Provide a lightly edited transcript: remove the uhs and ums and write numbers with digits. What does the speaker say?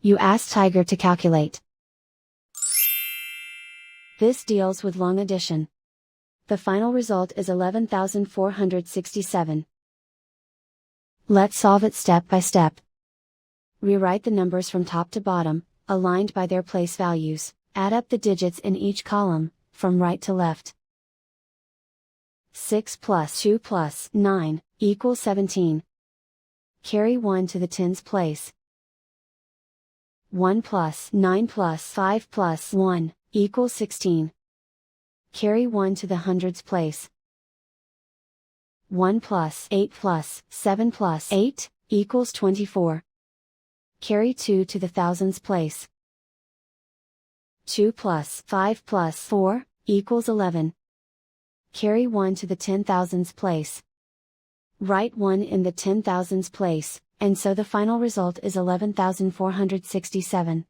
You ask Tiger to calculate. This deals with long addition. The final result is 11,467. Let's solve it step by step. Rewrite the numbers from top to bottom, aligned by their place values. Add up the digits in each column, from right to left. 6 plus 2 plus 9 equals 17. Carry 1 to the tens place. 1 plus 9 plus 5 plus 1 equals 16. Carry 1 to the hundreds place. 1 plus 8 plus 7 plus 8 equals 24. Carry 2 to the thousands place. 2 plus 5 plus 4 equals 11. Carry 1 to the 10,000s place. Write 1 in the 10,000s place, and so the final result is 11,467.